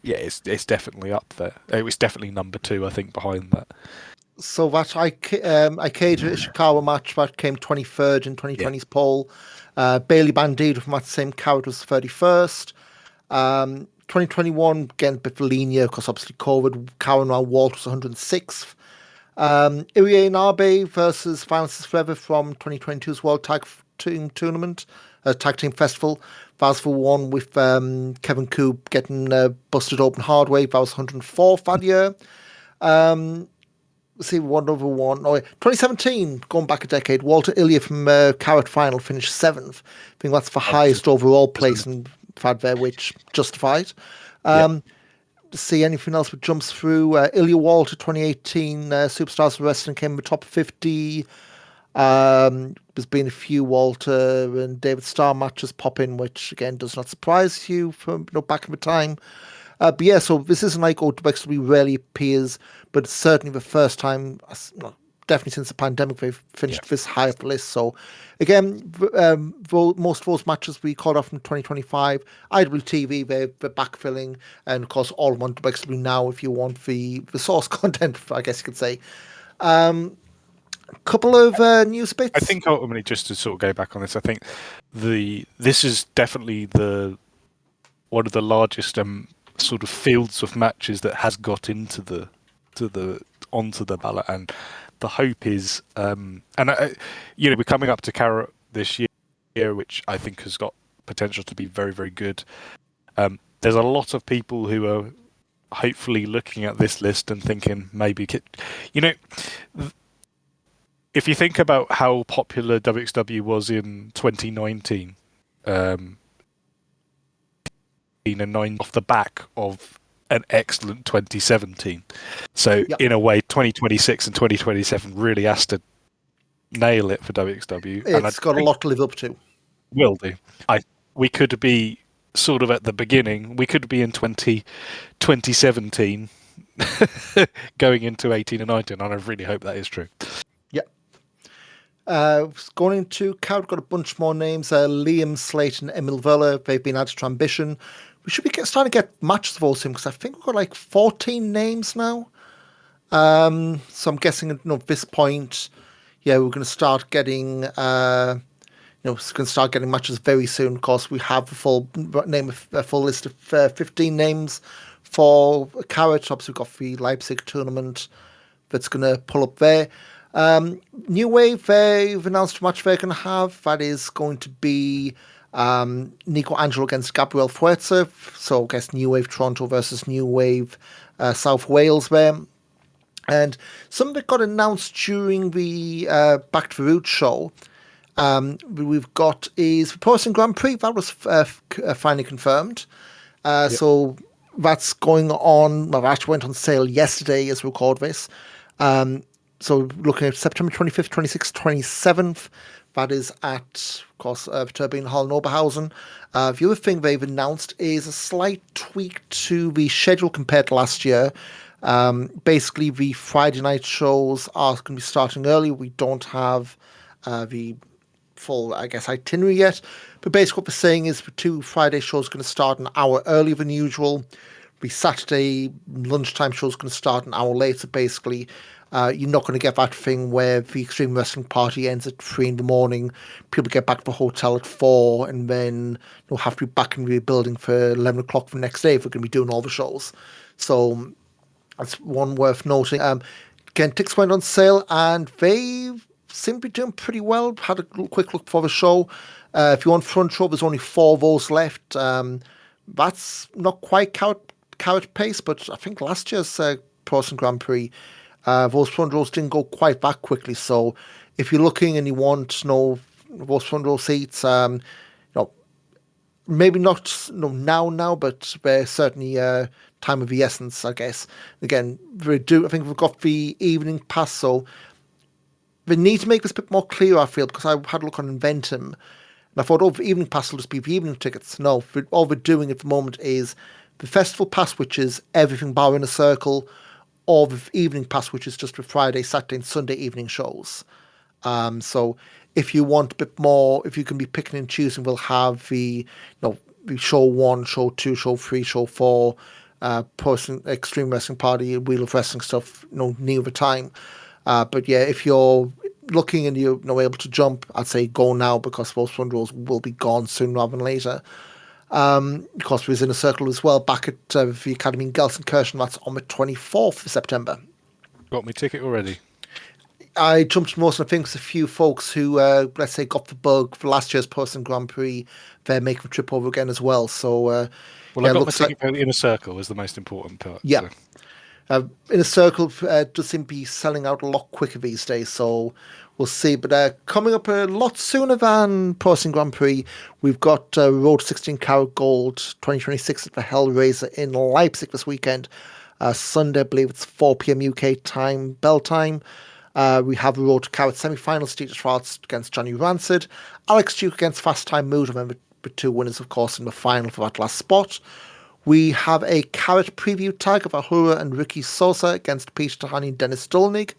yeah, it's definitely up there. It's definitely number 2, I think, behind that. So that Ikeda Ishikawa match that came 23rd in Yeah, 2020's poll. Bailey Bandido from that same Carat was 31st. 2021, again, a bit linear because obviously COVID. Karen Walt was 106th. Irie Inabe versus Francis Forever from 2022's World Tag Team Tournament, Tag Team Festival. That was for one with Kevin Coop getting busted open hard way. That was 104th that year. Let's see, one over one. Oh, 2017, going back a decade, Walter Ilya from Carat Final finished 7th. I think that's the highest overall place in Fad there, which justified. yeah, See anything else that jumps through? Ilya Walter 2018 Superstars of Wrestling came in the top 50. There's been a few Walter and David Starr matches pop in, which again does not surprise you from back in the time. But yeah, so this isn't like WXW rarely appears, but it's certainly the first time, definitely since the pandemic, they've finished this high up the list. So again, most of those matches we called off from 2025, IWTV, they're backfilling, and of course all on WXW now if you want the source content, I guess you could say. Couple of news bits. I think ultimately, just to sort of go back on this, I think this is definitely one of the largest sort of fields of matches that has got onto the ballot, and the hope is, we're coming up to Carat this year, which I think has got potential to be very, very good. There's a lot of people who are hopefully looking at this list and thinking maybe, if you think about how popular WXW was in 2019, and 9 off the back of an excellent 2017. So Yep. in a way, 2026 and 2027 really has to nail it for WXW. It's got a lot to live up to. Will do. I We could be sort of at the beginning. We could be in 2017 going into 18 and 19, and I really hope that is true. Yeah. Going into Carat, got a bunch more names. Liam, Slayton, Emil Vella, they've been added to Ambition. We should be starting to get matches of all soon because I think we've got like 14 names now. So I'm guessing at this point, yeah, we're going to start getting, we're going to start getting matches very soon. Of course, we have a full list of 15 names for Carat. Obviously, we've got the Leipzig tournament that's going to pull up there. New Wave, they've announced a match they're going to have. That is going to be Nico Angelo against Gabriel Fresse. So I guess New Wave Toronto versus New Wave South Wales there. And something that got announced during the Back to the Roots show we've got is the Porcelain Grand Prix. That was finally confirmed. Yep. So that's going on. Well, actually went on sale yesterday as we record this. So looking at September 25th, 26th, 27th. That is at, of course, the Turbine Hall in Oberhausen. The other thing they've announced is a slight tweak to the schedule compared to last year. Basically, the Friday night shows are going to be starting early. We don't have the full, I guess, itinerary yet. But basically what they're saying is the two Friday shows are going to start an hour earlier than usual. The Saturday lunchtime show is going to start an hour later, basically. You're not going to get that thing where the Extreme Wrestling Party ends at 3 in. People get back to the hotel at 4 and then they'll have to be back in the building for 11 o'clock the next day if we're going to be doing all the shows. So that's one worth noting. Again, tickets went on sale and they seem to be doing pretty well. Had a quick look for the show. If you want front row, there's only 4 of those left. That's not quite Carat pace, but I think last year's Porcelain Grand Prix, those front rows didn't go quite that quickly. So if you're looking and you want those front row seats, maybe not now, but they're certainly time of the essence, I guess. Again, I think we've got the evening pass, so they need to make this a bit more clear, I feel, because I had a look on Inventum, and I thought, the evening pass will just be the evening tickets. No, all we're doing at the moment is the festival pass, which is everything bar Inner Circle, or the evening pass, which is just the Friday, Saturday, and Sunday evening shows. So if you want a bit more, if you can be picking and choosing, we'll have the show 1, show 2, show 3, show 4, Extreme Wrestling Party, Wheel of Wrestling stuff, near the time. But yeah, if you're looking and you're able to jump, I'd say go now because those front rows will be gone sooner rather than later. Of course, there's Inner Circle as well back at the Academy in Gelsenkirchen. That's on the 24th of September. Got my ticket already. I jumped most of the things. A few folks who, let's say, got the bug for last year's Porcelain Grand Prix, they're making the trip over again as well. So, I got my ticket for the Inner Circle was the most important part. Yeah. So. Inner Circle does seem to be selling out a lot quicker these days, so we'll see. But coming up a lot sooner than Porcelain Grand Prix, we've got Road 16 Carat Gold 2026 at the Hellraiser in Leipzig this weekend. Sunday, I believe it's 4 p.m. UK time, bell time. We have a Road to Carat semi-final, Steve Schwartz against Johnny Rancid, Alex Duke against Fast Time Mood, remember the 2 winners, of course, in the final for that last spot. We have a Carat preview tag of Ahura and Ricky Sosa against Peter Tihanyi and Dennis Dolnig.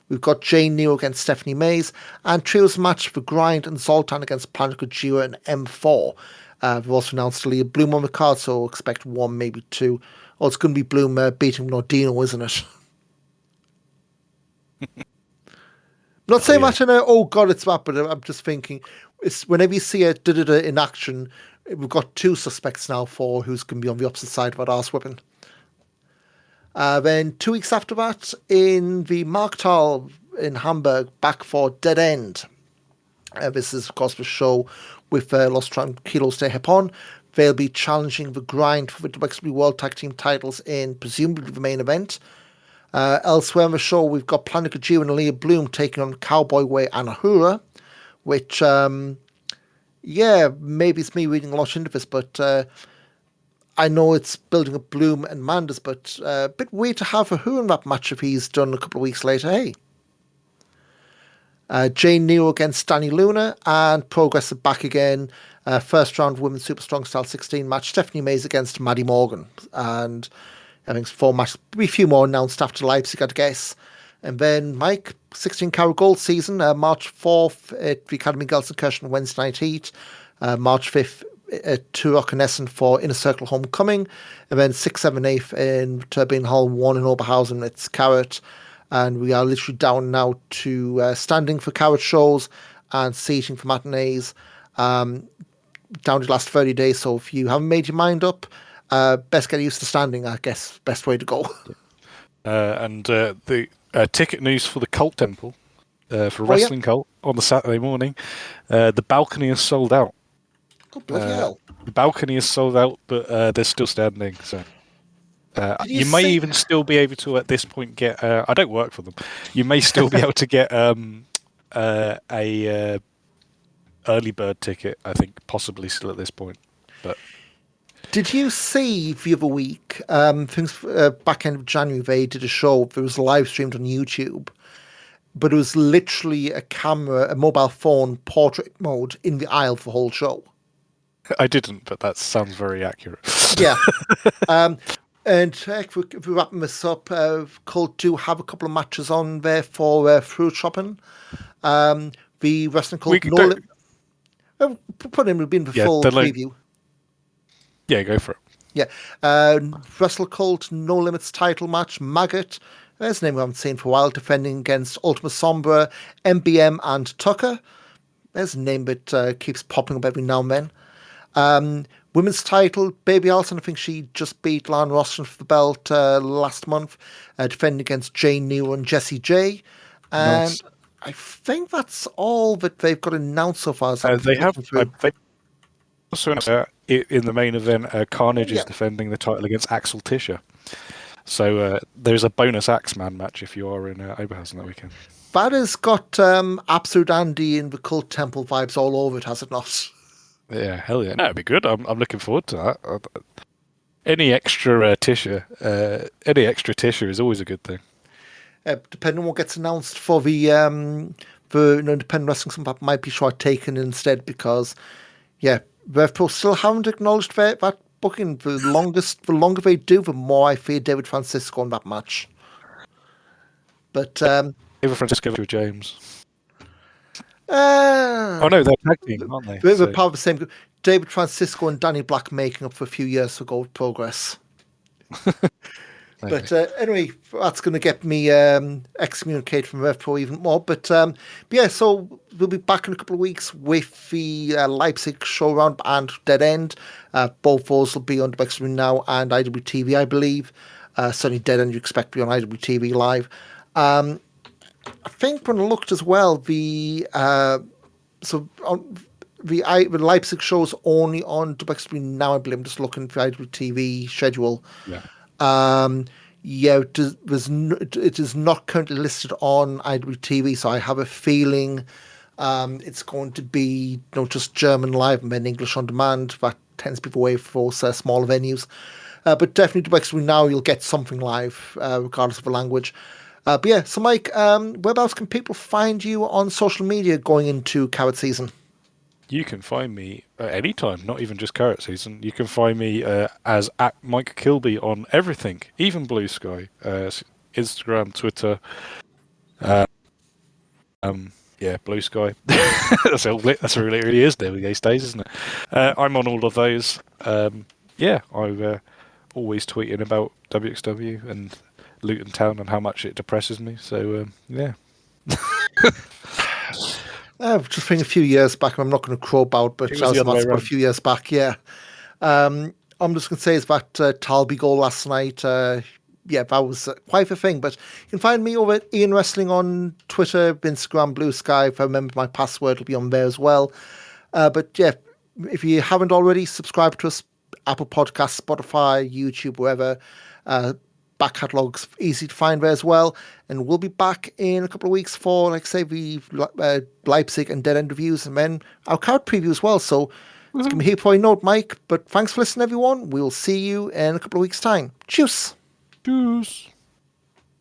We've got Jane Nero against Stephanie Mays, and trios match for Grind and Zoltan against Planet Gojira and M4. We've also announced Elijah Blum on the card, so expect 1, maybe 2. Oh, it's going to be Blum beating Nordino, isn't it? Not saying that in oh god, it's that, but I'm just thinking, it's whenever you see a da-da-da in action, we've got 2 suspects now for who's going to be on the opposite side of that arse whipping. Then 2 weeks after that, in the Marktal in Hamburg, back for Dead End. This is, of course, the show with Los Tranquilos de Japón. They'll be challenging the Grind for the WXW World Tag Team titles in presumably the main event. Elsewhere on the show, we've got Planet Gojira and Elijah Blum taking on Cowboy Way and Ahura, which, maybe it's me reading a lot into this, but I know it's building up Blum and Manders, but a bit weird to have Ahura in that match if he's done a couple of weeks later, hey? Jane Nero against Danny Luna, and Progress are back again. First round women's Super Strong Style 16 match. Stephanie Mays against Maddie Morgan. And I think it's 4 matches. Maybe a few more announced after Leipzig, I'd guess. And then, Mike, 16 Carat Gold season, March 4th at the Academy Gelsenkirchen Wednesday Night Heat. March 5th at Turok and Essen for Inner Circle Homecoming. And then 6th, 7th, 8th in Turbine Hall 1 in Oberhausen. It's Carat. And we are literally down now to standing for Carat shows and seating for matinees. Down to the last 30 days. So if you haven't made your mind up, best get used to standing, I guess. Best way to go. And the ticket news for the Cult Temple, for Wrestling Cult, on the Saturday morning. The balcony is sold out. Oh, bloody hell. The balcony is sold out, but they're still standing. So you may even still be able to, at this point, get... I don't work for them. You may still be able to get a early bird ticket, I think, possibly still at this point. But did you see the other week, back end of January, they did a show that was live streamed on YouTube, but it was literally a mobile phone portrait mode in the aisle for the whole show? I didn't, but that sounds very accurate. Yeah. And if we're wrapping this up, Cult do have a couple of matches on there for fruit shopping. The Wrestling Cult... Put in, we've been the full preview. Yeah, go for it. Yeah. Wrestle Cult No Limits title match, Maggot. There's a name we haven't seen for a while, defending against Ultima Sombra, MBM, and Tucker. There's a name that keeps popping up every now and then. Women's title, Baby Allison, I think she just beat Lan Roston for the belt last month, defending against Jane Nero and Jessie J. And nice. I think that's all that they've got announced so far. They have also announced in the main event, Carnage is defending the title against Axel Tischer. So there's a bonus Axeman match if you are in Oberhausen that weekend. That has got Absolute Andy and the Cult Temple vibes all over it, has it not? Yeah, hell yeah. No, it'd be good. I'm looking forward to that. Any extra Tischer is always a good thing. Depending on what gets announced for the independent wrestling, some that might be short taken instead, because RevPro still haven't acknowledged that booking. The longer they do, the more I fear David Francisco in that match. But David Francisco with James. Oh no, they're tag team, aren't they? They're part of the same group. David Francisco and Danny Black making up for a few years for Gold Progress. But anyway, that's going to get me excommunicated from RevPro even more. But yeah, so we'll be back in a couple of weeks with the Leipzig show round and Dead End. Both those will be on WXW Now and IWTV, I believe. Certainly Dead End you expect to be on IWTV Live. I think when I looked as well, the Leipzig show's only on WXW Now, I believe. I'm just looking for the IWTV schedule. Yeah. It is not currently listed on IWTV, so I have a feeling it's going to be just German live and then English on demand. That tends to be the way for those smaller venues. But definitely WXW Now, you'll get something live, regardless of the language. But yeah, so Mike, whereabouts can people find you on social media going into Carat season? You can find me at any time, not even just Carat season. You can find me as at Mike Kilby on everything, even Blue Sky, Instagram, Twitter. Blue Sky. That's all. That's really it really is these days, isn't it? I'm on all of those. I'm always tweeting about WXW and Luton Town and how much it depresses me. So yeah. Just think a few years back, and I'm not going to crow about, but that was a few years back, yeah. I'm just going to say is that Talby goal last night, that was quite a thing. But you can find me over at Ian Wrestling on Twitter, Instagram, Blue Sky. If I remember my password, it'll be on there as well. But yeah, if you haven't already, subscribe to us, Apple Podcasts, Spotify, YouTube, wherever. Back catalogue's easy to find there as well. And we'll be back in a couple of weeks for, like I say, the Leipzig and Dead End reviews, and then our Carat preview as well. So it's going to be here before you know it, Mike. But thanks for listening, everyone. We'll see you in a couple of weeks' time. Cheers. Cheers.